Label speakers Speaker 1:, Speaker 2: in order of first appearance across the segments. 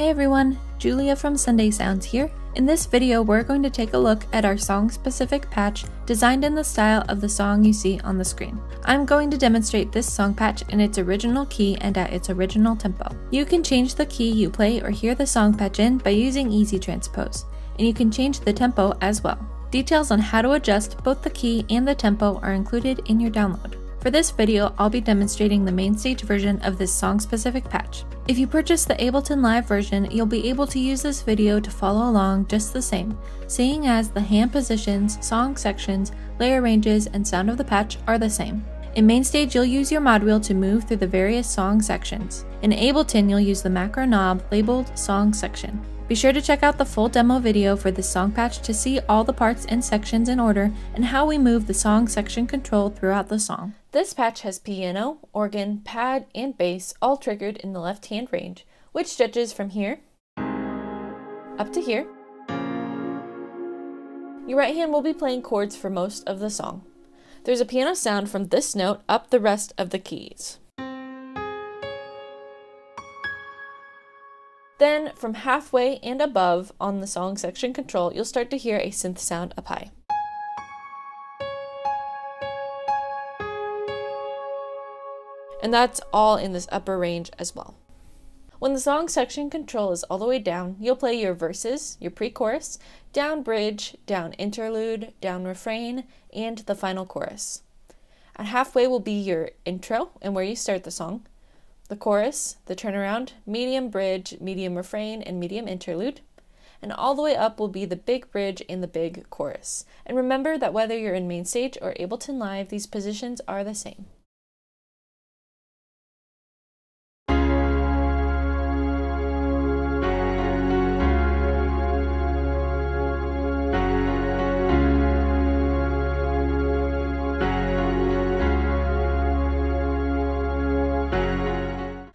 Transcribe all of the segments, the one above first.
Speaker 1: Hey everyone, Julia from Sunday Sounds here. In this video, we're going to take a look at our song-specific patch designed in the style of the song you see on the screen. I'm going to demonstrate this song patch in its original key and at its original tempo. You can change the key you play or hear the song patch in by using Easy Transpose, and you can change the tempo as well. Details on how to adjust both the key and the tempo are included in your download. For this video, I'll be demonstrating the MainStage version of this song-specific patch. If you purchase the Ableton Live version, you'll be able to use this video to follow along just the same, seeing as the hand positions, song sections, layer ranges, and sound of the patch are the same. In MainStage, you'll use your mod wheel to move through the various song sections. In Ableton, you'll use the macro knob labeled Song Section. Be sure to check out the full demo video for this song patch to see all the parts and sections in order and how we move the song section control throughout the song. This patch has piano, organ, pad, and bass all triggered in the left hand range, which stretches from here up to here. Your right hand will be playing chords for most of the song. There's a piano sound from this note up the rest of the keys. Then, from halfway and above on the song section control, you'll start to hear a synth sound up high. And that's all in this upper range as well. When the song section control is all the way down, you'll play your verses, your pre-chorus, down bridge, down interlude, down refrain, and the final chorus. At halfway will be your intro and where you start the song, the chorus, the turnaround, medium bridge, medium refrain, and medium interlude. And all the way up will be the big bridge and the big chorus. And remember that whether you're in MainStage or Ableton Live, these positions are the same.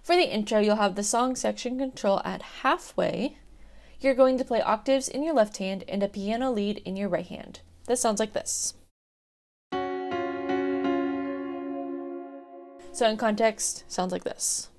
Speaker 1: For the intro, you'll have the song section control at halfway. You're going to play octaves in your left hand and a piano lead in your right hand. This sounds like this. So in context, sounds like this.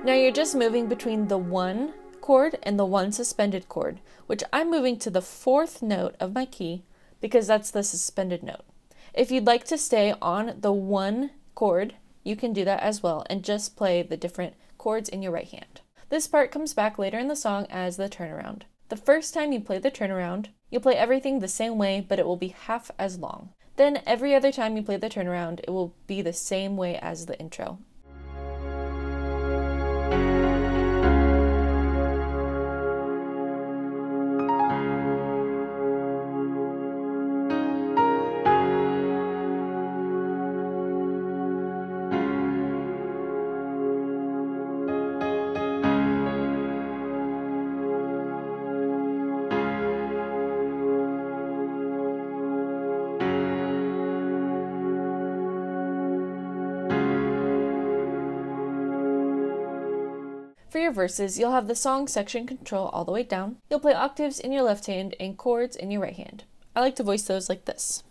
Speaker 1: Now you're just moving between the one chord and the one suspended chord, which I'm moving to the fourth note of my key because that's the suspended note. If you'd like to stay on the one chord, you can do that as well and just play the different chords in your right hand. This part comes back later in the song as the turnaround. The first time you play the turnaround, you'll play everything the same way, but it will be half as long. Then every other time you play the turnaround, it will be the same way as the intro. For your verses, you'll have the song section control all the way down. You'll play octaves in your left hand and chords in your right hand. I like to voice those like this.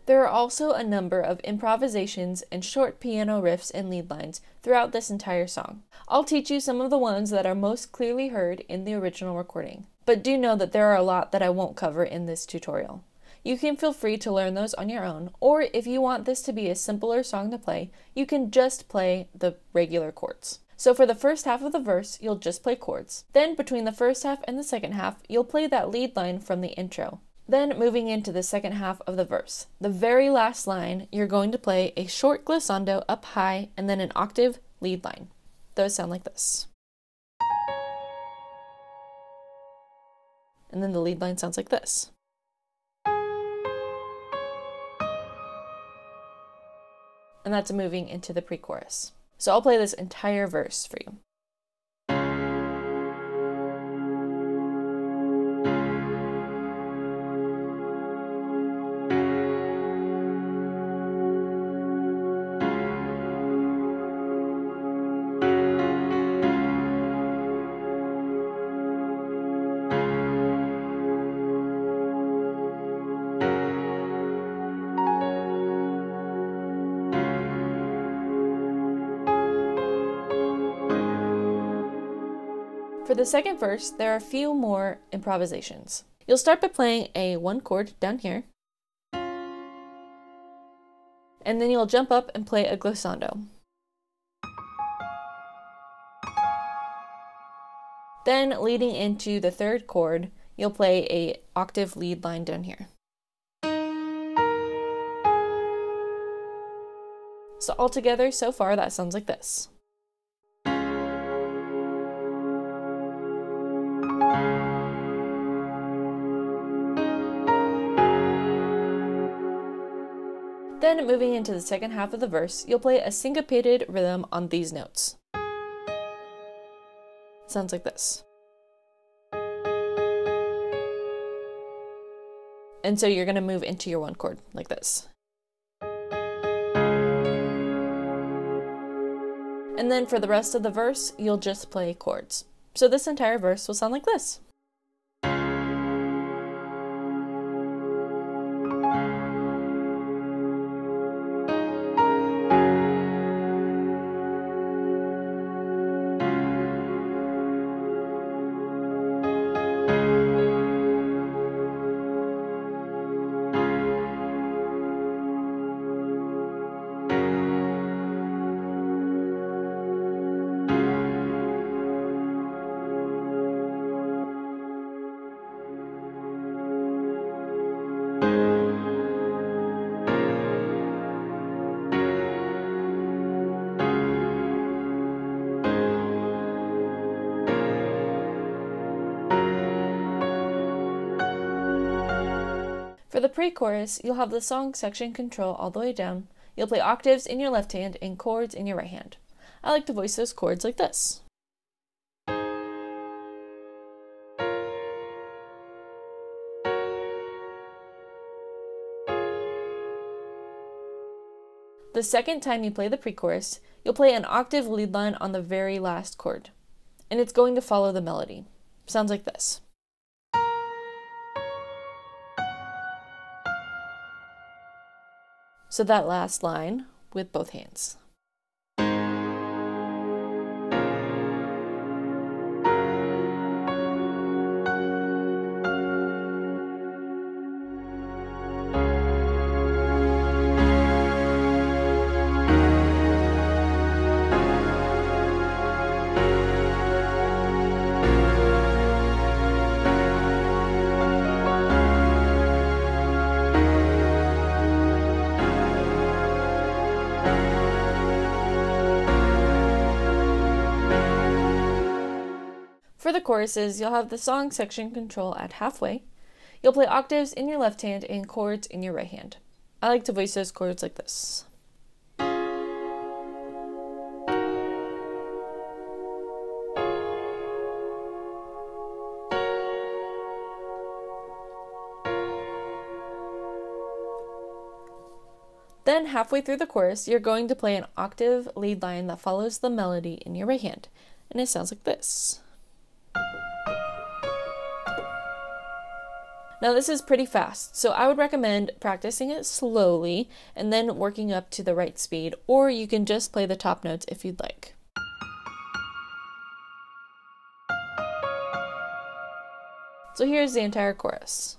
Speaker 1: There are also a number of improvisations and short piano riffs and lead lines throughout this entire song. I'll teach you some of the ones that are most clearly heard in the original recording, but do know that there are a lot that I won't cover in this tutorial. You can feel free to learn those on your own, or if you want this to be a simpler song to play, you can just play the regular chords. So for the first half of the verse, you'll just play chords. Then between the first half and the second half, you'll play that lead line from the intro. Then moving into the second half of the verse, the very last line, you're going to play a short glissando up high and then an octave lead line. Those sound like this. And then the lead line sounds like this. And that's moving into the pre-chorus. So I'll play this entire verse for you. For the second verse, there are a few more improvisations. You'll start by playing a 1 chord down here, and then you'll jump up and play a glissando. Then, leading into the 3rd chord, you'll play an octave lead line down here. So altogether, so far, that sounds like this. Then, moving into the second half of the verse, you'll play a syncopated rhythm on these notes. Sounds like this. And so you're going to move into your 1 chord like this. And then for the rest of the verse, you'll just play chords. So this entire verse will sound like this. For the pre-chorus, you'll have the song section control all the way down. You'll play octaves in your left hand and chords in your right hand. I like to voice those chords like this. The second time you play the pre-chorus, you'll play an octave lead line on the very last chord, and it's going to follow the melody. Sounds like this. So that last line with both hands. For the choruses, you'll have the song section control at halfway. You'll play octaves in your left hand and chords in your right hand. I like to voice those chords like this. Then halfway through the chorus, you're going to play an octave lead line that follows the melody in your right hand, and it sounds like this. Now this is pretty fast, so I would recommend practicing it slowly and then working up to the right speed, or you can just play the top notes if you'd like. So here's the entire chorus.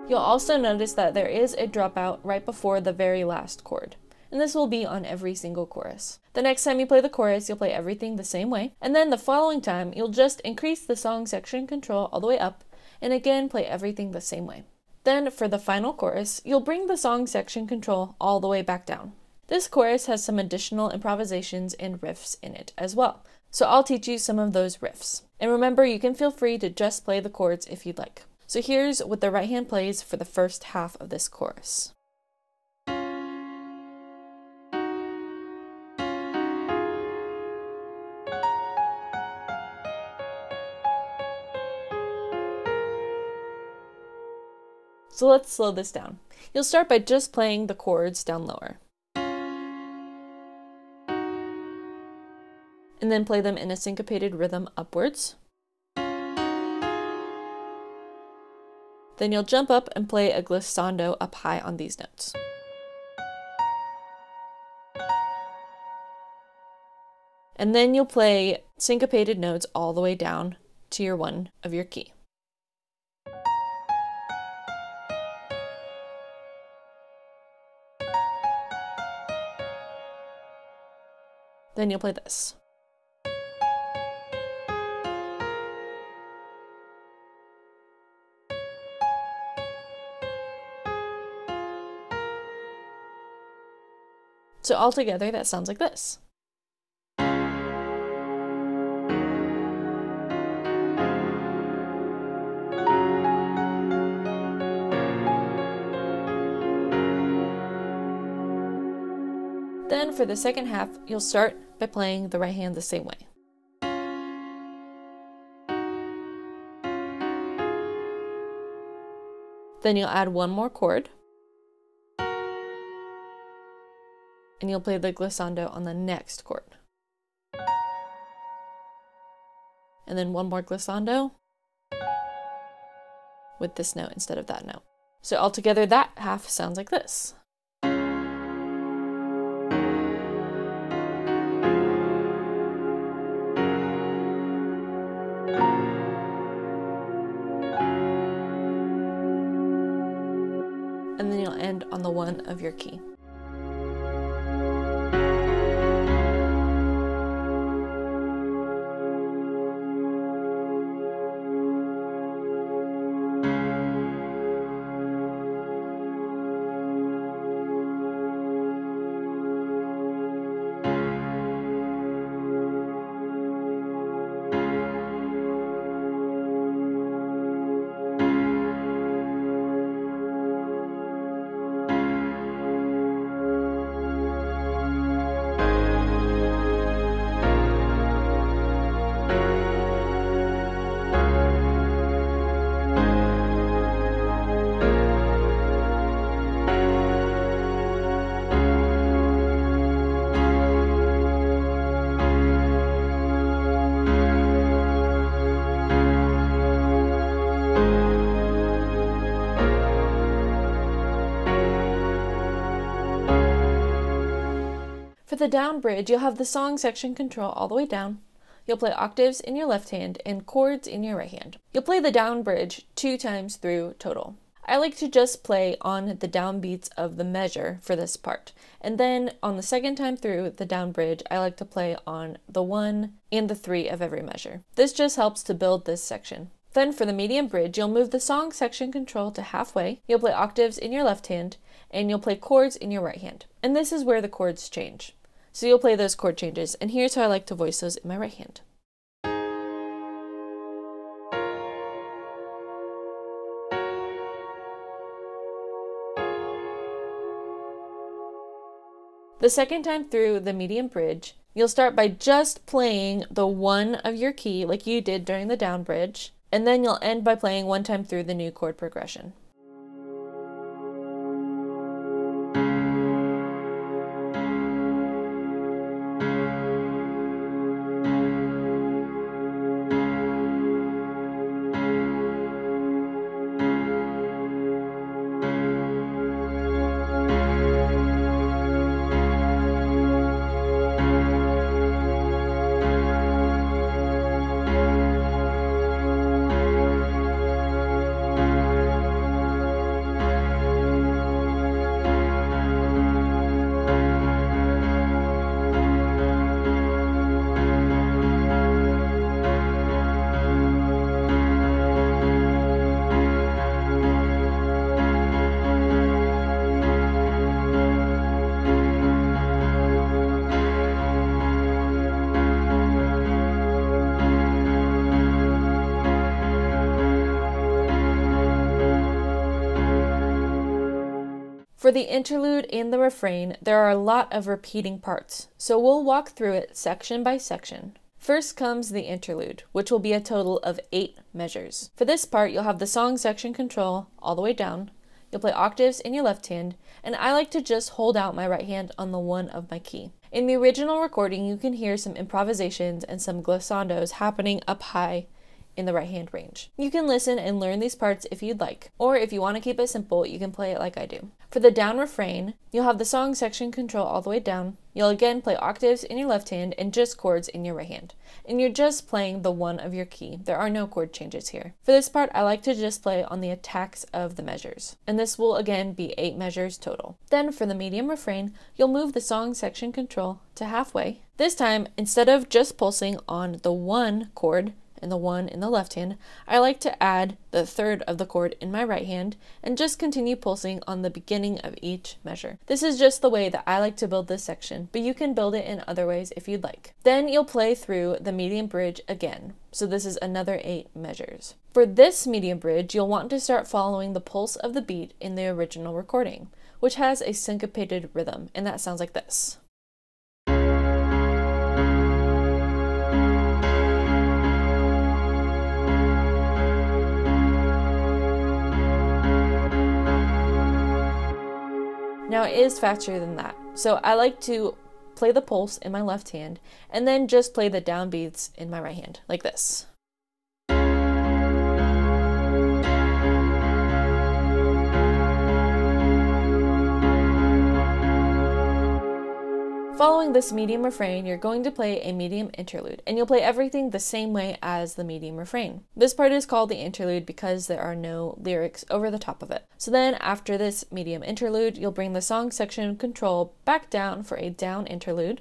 Speaker 1: You'll also notice that there is a dropout right before the very last chord, and this will be on every single chorus. The next time you play the chorus, you'll play everything the same way, and then the following time, you'll just increase the song section control all the way up, and again play everything the same way. Then for the final chorus, you'll bring the song section control all the way back down. This chorus has some additional improvisations and riffs in it as well, so I'll teach you some of those riffs. And remember, you can feel free to just play the chords if you'd like. So here's what the right hand plays for the first half of this chorus. So let's slow this down. You'll start by just playing the chords down lower. And then play them in a syncopated rhythm upwards. Then you'll jump up and play a glissando up high on these notes. And then you'll play syncopated notes all the way down to your 1 of your key. Then you'll play this. So altogether, that sounds like this. Then for the second half, you'll start by playing the right hand the same way. Then you'll add 1 more chord. And you'll play the glissando on the next chord. And then 1 more glissando with this note instead of that note. So altogether, that half sounds like this. And then you'll end on the 1 of your key. For the down bridge, you'll have the song section control all the way down. You'll play octaves in your left hand and chords in your right hand. You'll play the down bridge 2 times through total. I like to just play on the down beats of the measure for this part. And then on the second time through the down bridge, I like to play on the 1 and the 3 of every measure. This just helps to build this section. Then for the medium bridge, you'll move the song section control to halfway. You'll play octaves in your left hand and you'll play chords in your right hand. And this is where the chords change. So you'll play those chord changes, and here's how I like to voice those in my right hand. The second time through the medium bridge, you'll start by just playing the 1 of your key like you did during the down bridge, and then you'll end by playing 1 time through the new chord progression. For the interlude and the refrain, there are a lot of repeating parts, so we'll walk through it section by section. First comes the interlude, which will be a total of 8 measures. For this part, you'll have the song section control all the way down. you'll play octaves in your left hand, and I like to just hold out my right hand on the 1 of my key. In the original recording, you can hear some improvisations and some glissandos happening up high in the right hand range. You can listen and learn these parts if you'd like, or if you want to keep it simple, you can play it like I do. For the down refrain, you'll have the song section control all the way down. You'll again play octaves in your left hand and just chords in your right hand. And you're just playing the 1 of your key. There are no chord changes here. For this part, I like to just play on the attacks of the measures. And this will again be 8 measures total. Then for the medium refrain, you'll move the song section control to halfway. This time, instead of just pulsing on the 1 chord, and the 1 in the left hand, I like to add the 3rd of the chord in my right hand and just continue pulsing on the beginning of each measure. This is just the way that I like to build this section, but you can build it in other ways if you'd like. Then you'll play through the medium bridge again. So this is another 8 measures. For this medium bridge, you'll want to start following the pulse of the beat in the original recording, which has a syncopated rhythm, and that sounds like this. Now it is faster than that, so I like to play the pulse in my left hand and then just play the downbeats in my right hand, like this. Following this medium refrain, you're going to play a medium interlude, and you'll play everything the same way as the medium refrain. This part is called the interlude because there are no lyrics over the top of it. So then after this medium interlude, you'll bring the song section control back down for a down interlude,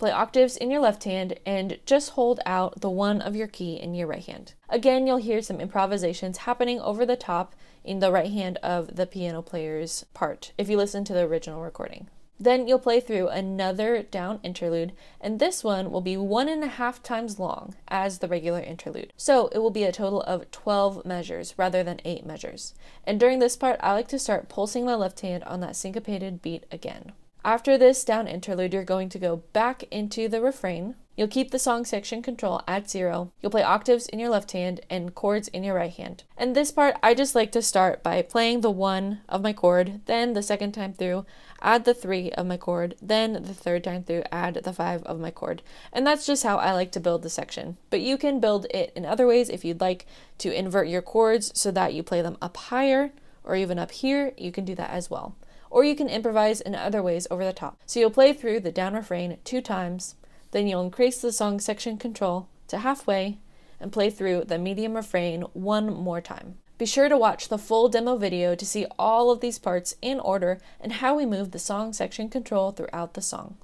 Speaker 1: play octaves in your left hand, and just hold out the 1 of your key in your right hand. Again, you'll hear some improvisations happening over the top in the right hand of the piano player's part, if you listen to the original recording. Then you'll play through another down interlude, and this one will be 1.5 times long as the regular interlude. So it will be a total of 12 measures rather than 8 measures. And during this part, I like to start pulsing my left hand on that syncopated beat again. After this down interlude, you're going to go back into the refrain. You'll keep the song section control at 0. You'll play octaves in your left hand and chords in your right hand. And this part, I just like to start by playing the 1 of my chord, then the second time through, add the 3 of my chord, then the third time through, add the 5 of my chord. And that's just how I like to build the section. But you can build it in other ways if you'd like to invert your chords so that you play them up higher or even up here. You can do that as well. Or you can improvise in other ways over the top. So you'll play through the down refrain 2 times, then you'll increase the song section control to halfway and play through the medium refrain 1 more time. Be sure to watch the full demo video to see all of these parts in order and how we move the song section control throughout the song.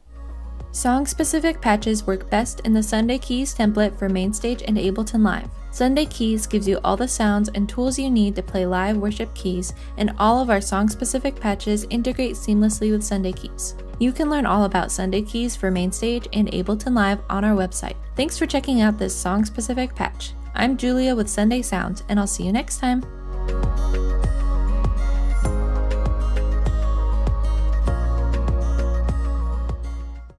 Speaker 1: Song-specific patches work best in the Sunday Keys template for MainStage and Ableton Live. Sunday Keys gives you all the sounds and tools you need to play live worship keys, and all of our song-specific patches integrate seamlessly with Sunday Keys. You can learn all about Sunday Keys for MainStage and Ableton Live on our website. Thanks for checking out this song-specific patch. I'm Julia with Sunday Sounds, and I'll see you next time.